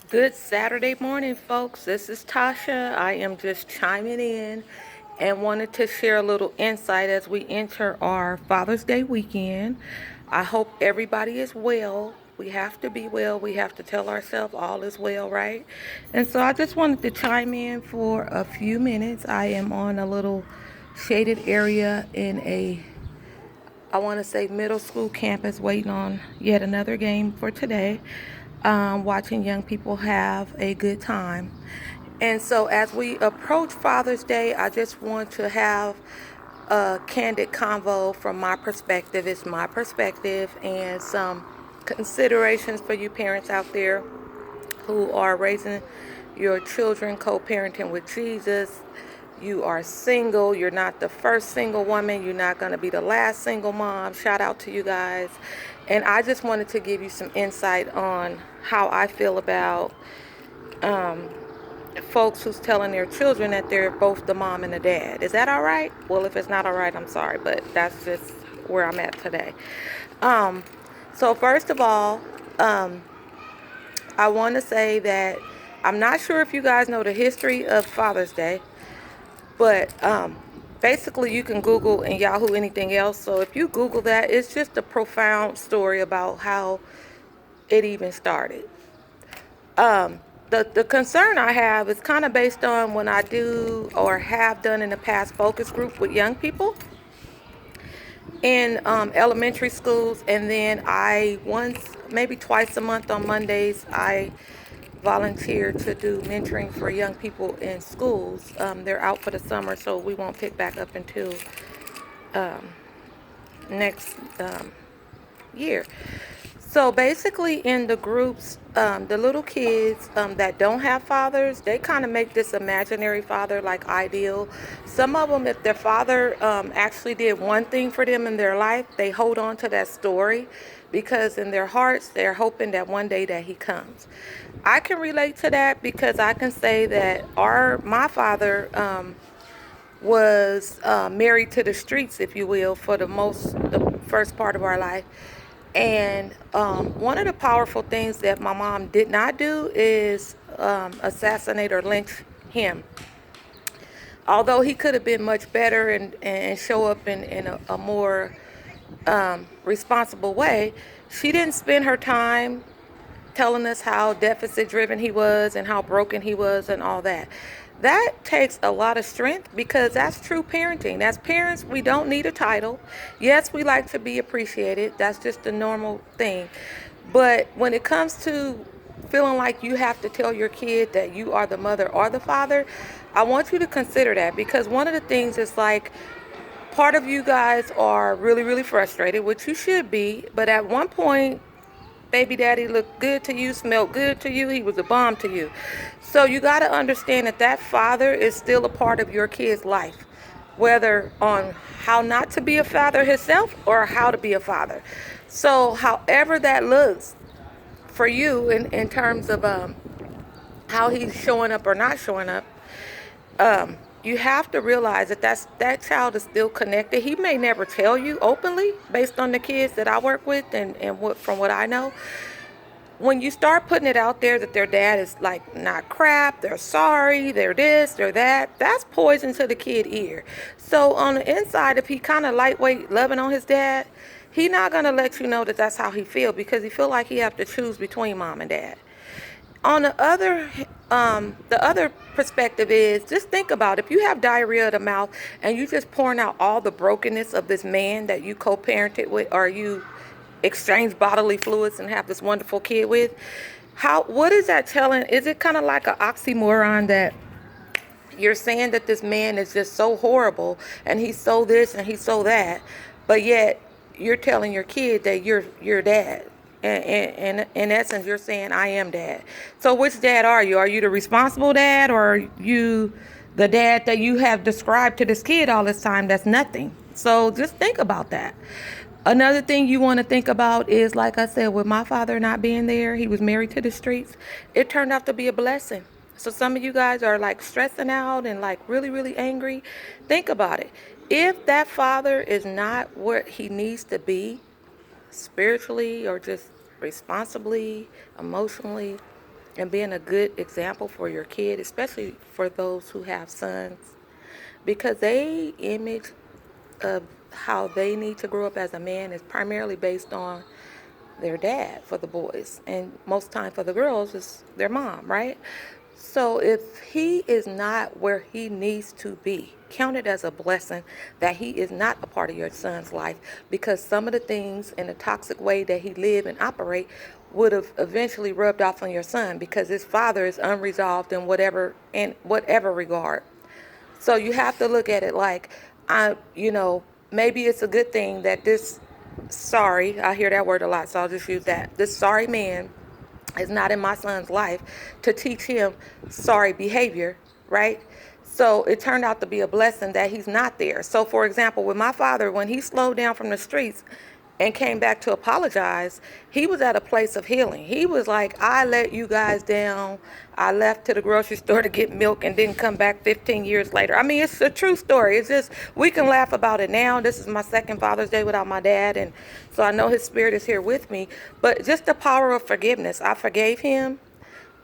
Good Saturday morning, folks. This is Tasha. I am just chiming in and wanted to share a little insight as we enter our Father's Day weekend. I hope everybody is well. We have to be well. We have to tell ourselves all is well, right? And so I just wanted to chime in for a few minutes. I am on a little shaded area in I want to say middle school campus waiting on yet another game for today, watching young people have a good time. And so as we approach Father's Day, I just want to have a candid convo from my perspective. It's my perspective and some considerations for you parents out there who are raising your children co-parenting with Jesus. You are single. You're not the first single woman. You're not going to be the last single mom. Shout out to you guys. And I just wanted to give you some insight on how I feel about um, folks who's telling their children that they're both the mom and the dad. Is that all right? Well, if it's not all right, I'm sorry, but that's just where I'm at today. Um, so first of all, um, I want to say that I'm not sure if you guys know the history of Father's Day, but basically you can Google and Yahoo anything else. So if you Google that, it's just a profound story about how it even started. Um, the concern I have is kind of based on when I do or have done in the past focus group with young people in elementary schools, and then I once, maybe twice a month on Mondays, I volunteer to do mentoring for young people in schools. They're out for the summer, so we won't pick back up until um, next year. So basically, in the groups, the little kids that don't have fathers, they kind of make this imaginary father like ideal. Some of them, if their father actually did one thing for them in their life, they hold on to that story because in their hearts, they're hoping that one day that he comes. I can relate to that because I can say that my father was married to the streets, if you will, for the first part of our life. And one of the powerful things that my mom did not do is assassinate or lynch him. Although he could have been much better and show up in a more responsible way, she didn't spend her time telling us how deficit driven he was and how broken he was and all that. That takes a lot of strength because that's true parenting. As parents, we don't need a title. Yes, we like to be appreciated. That's just the normal thing. But when it comes to feeling like you have to tell your kid that you are the mother or the father, I want you to consider that because one of the things is like part of you guys are really, really frustrated, which you should be, but at one point baby daddy looked good to you, smelled good to you, he was a bomb to you. So you got to understand that that father is still a part of your kid's life, whether on how not to be a father himself or how to be a father. So however that looks for you in terms of how he's showing up or not showing up, you have to realize that that child is still connected. He may never tell you openly based on the kids that I work with and from what I know. When you start putting it out there that their dad is like not crap, they're sorry, they're this, they're that, that's poison to the kid ear. So on the inside, if he kind of lightweight loving on his dad, he not gonna let you know that that's how he feel because he feel like he have to choose between mom and dad. On the other perspective is just think about if you have diarrhea of the mouth and you just pouring out all the brokenness of this man that you co-parented with or you exchange bodily fluids and have this wonderful kid with. What is that telling? Is it kind of like an oxymoron that you're saying that this man is just so horrible and he's so this and he's so that, but yet you're telling your kid that you're dad. And in essence, you're saying I am dad. So which dad are you? Are you the responsible dad, or are you the dad that you have described to this kid all this time? That's nothing. So just think about that. Another thing you want to think about is, like I said, with my father not being there, he was married to the streets. It turned out to be a blessing. So some of you guys are like stressing out and like really, really angry. Think about it. If that father is not what he needs to be spiritually or just responsibly, emotionally, and being a good example for your kid, especially for those who have sons, because they image of how they need to grow up as a man is primarily based on their dad for the boys, and most time for the girls is their mom, right? So if he is not where he needs to be, count it as a blessing that he is not a part of your son's life, because some of the things in a toxic way that he live and operate would have eventually rubbed off on your son because his father is unresolved in whatever regard. So you have to look at it like, maybe it's a good thing that this sorry, I hear that word a lot, so I'll just use that. This sorry man is not in my son's life to teach him sorry behavior, right? So it turned out to be a blessing that he's not there. So, for example, with my father, when he slowed down from the streets and came back to apologize, he was at a place of healing. He was like, I let you guys down. I left to the grocery store to get milk and didn't come back 15 years later. I mean, it's a true story. It's just, we can laugh about it now. This is my second Father's Day without my dad, and so I know his spirit is here with me. But just the power of forgiveness. I forgave him.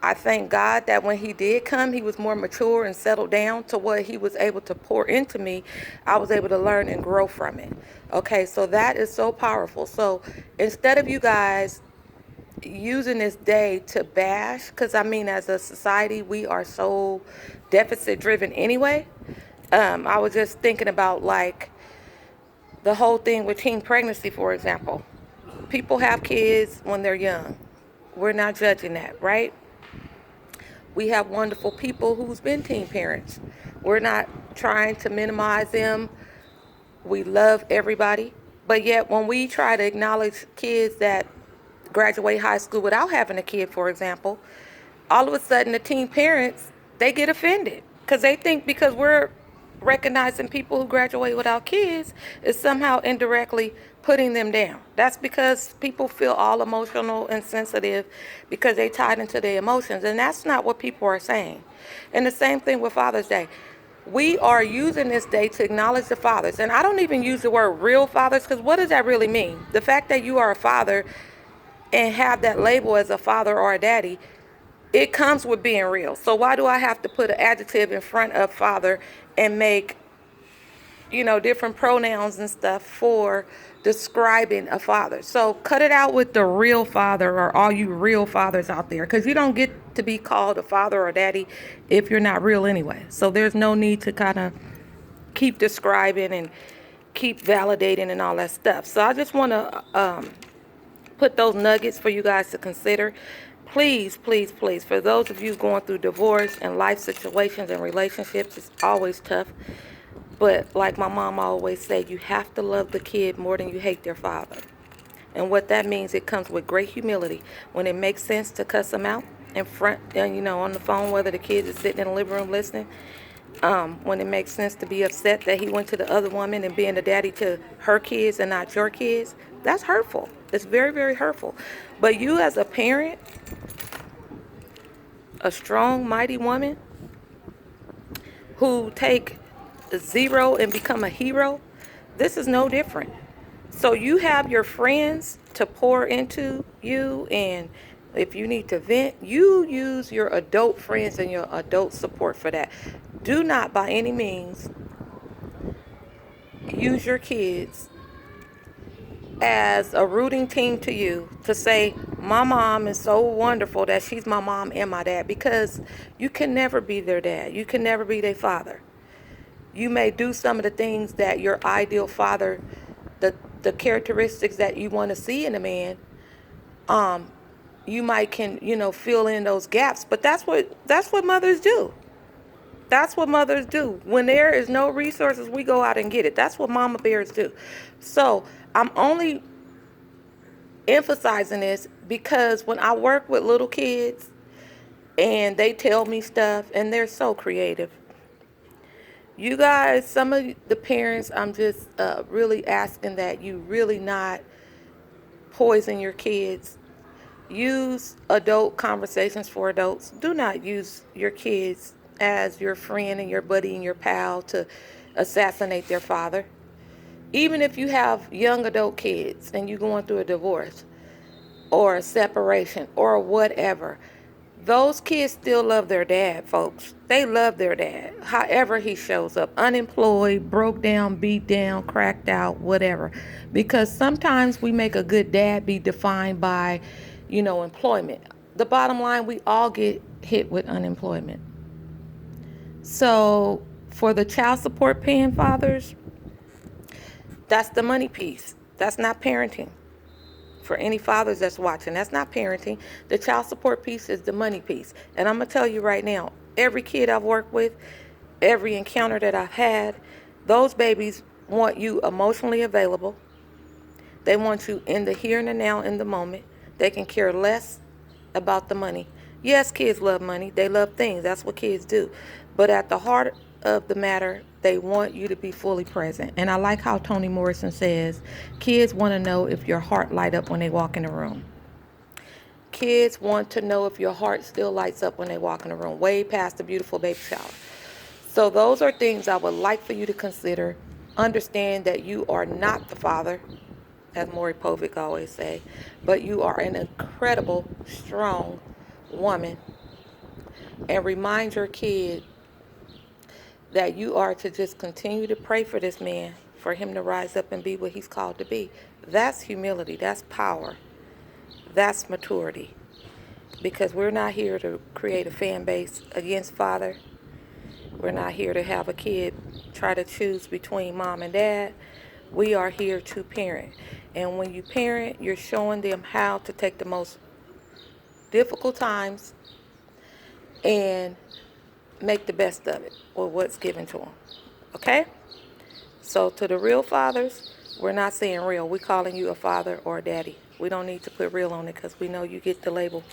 I thank God that when he did come, he was more mature and settled down to what he was able to pour into me. I was able to learn and grow from it. Okay, so that is so powerful. So instead of you guys using this day to bash, because I mean, as a society, we are so deficit driven anyway. I was just thinking about like the whole thing with teen pregnancy, for example. People have kids when they're young. We're not judging that, right? We have wonderful people who's been teen parents. We're not trying to minimize them. We love everybody. But yet when we try to acknowledge kids that graduate high school without having a kid, for example, all of a sudden the teen parents, they get offended because they think because we're recognizing people who graduate without kids is somehow indirectly putting them down. That's because people feel all emotional and sensitive because they tied into their emotions, and that's not what people are saying. And the same thing with Father's Day. We are using this day to acknowledge the fathers, and I don't even use the word real fathers because what does that really mean? The fact that you are a father and have that label as a father or a daddy, it comes with being real. So why do I have to put an adjective in front of father and make, different pronouns and stuff for describing a father? So cut it out with the real father or all you real fathers out there, because you don't get to be called a father or daddy if you're not real anyway. So there's no need to kind of keep describing and keep validating and all that stuff. So I just want to put those nuggets for you guys to consider. Please, please, please, for those of you going through divorce and life situations and relationships, it's always tough. But like my mom always said, you have to love the kid more than you hate their father. And what that means, it comes with great humility. When it makes sense to cuss them out in front, on the phone, whether the kid is sitting in the living room listening. When it makes sense to be upset that he went to the other woman and being the daddy to her kids and not your kids, that's hurtful. It's very, very hurtful. But you as a parent, a strong, mighty woman who take zero and become a hero, this is no different. So you have your friends to pour into you, and if you need to vent, you use your adult friends and your adult support for that. Do not by any means use your kids as a rooting team to you to say, my mom is so wonderful that she's my mom and my dad, because you can never be their dad. You can never be their father. You may do some of the things that your ideal father, the characteristics that you want to see in a man, you might can, fill in those gaps, but that's what mothers do. That's what mothers do. When there is no resources, we go out and get it. That's what mama bears do. So I'm only emphasizing this because when I work with little kids and they tell me stuff and they're so creative. You guys, some of the parents, I'm just really asking that you really not poison your kids. Use adult conversations for adults. Do not use your kids as your friend and your buddy and your pal to assassinate their father. Even if you have young adult kids and you're going through a divorce or a separation or whatever, Those kids still love their dad, folks. They love their dad. However he shows up, unemployed, broke down, beat down, cracked out, whatever. Because sometimes we make a good dad be defined by, employment. The bottom line, we all get hit with unemployment. So for the child support paying fathers, that's the money piece. That's not parenting. For any fathers that's watching, that's not parenting. The child support piece is the money piece. And I'm going to tell you right now, every kid I've worked with, every encounter that I've had, those babies want you emotionally available. They want you in the here and the now, in the moment. They can care less about the money. Yes, kids love money. They love things. That's what kids do. But at the heart of the matter, they want you to be fully present. And I like how Toni Morrison says, kids want to know if your heart light up when they walk in the room. Kids want to know if your heart still lights up when they walk in the room, way past the beautiful baby shower. So those are things I would like for you to consider. Understand that you are not the father, as Maury Povich always say, but you are an incredible, strong woman. And remind your kid that you are to just continue to pray for this man, for him to rise up and be what he's called to be. That's humility. That's power. That's maturity. Because we're not here to create a fan base against father. We're not here to have a kid try to choose between mom and dad. We are here to parent. And when you parent, you're showing them how to take the most difficult times and make the best of it, or what's given to them. Okay? So to the real fathers, we're not saying real. We're calling you a father or a daddy. We don't need to put real on it because we know you get the label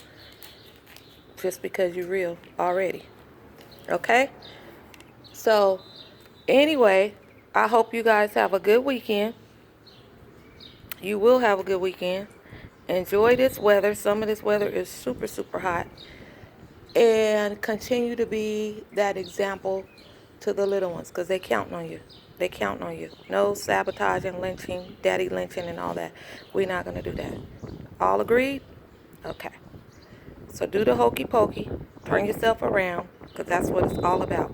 just because you're real already. Okay? So anyway, I hope you guys have a good weekend. You will have a good weekend. Enjoy this weather. Some of this weather is super, super hot. And continue to be that example to the little ones because they counting on you. They counting on you. No sabotaging, lynching, daddy lynching, and all that. We're not going to do that. All agreed? Okay. So do the hokey pokey. Turn yourself around because that's what it's all about.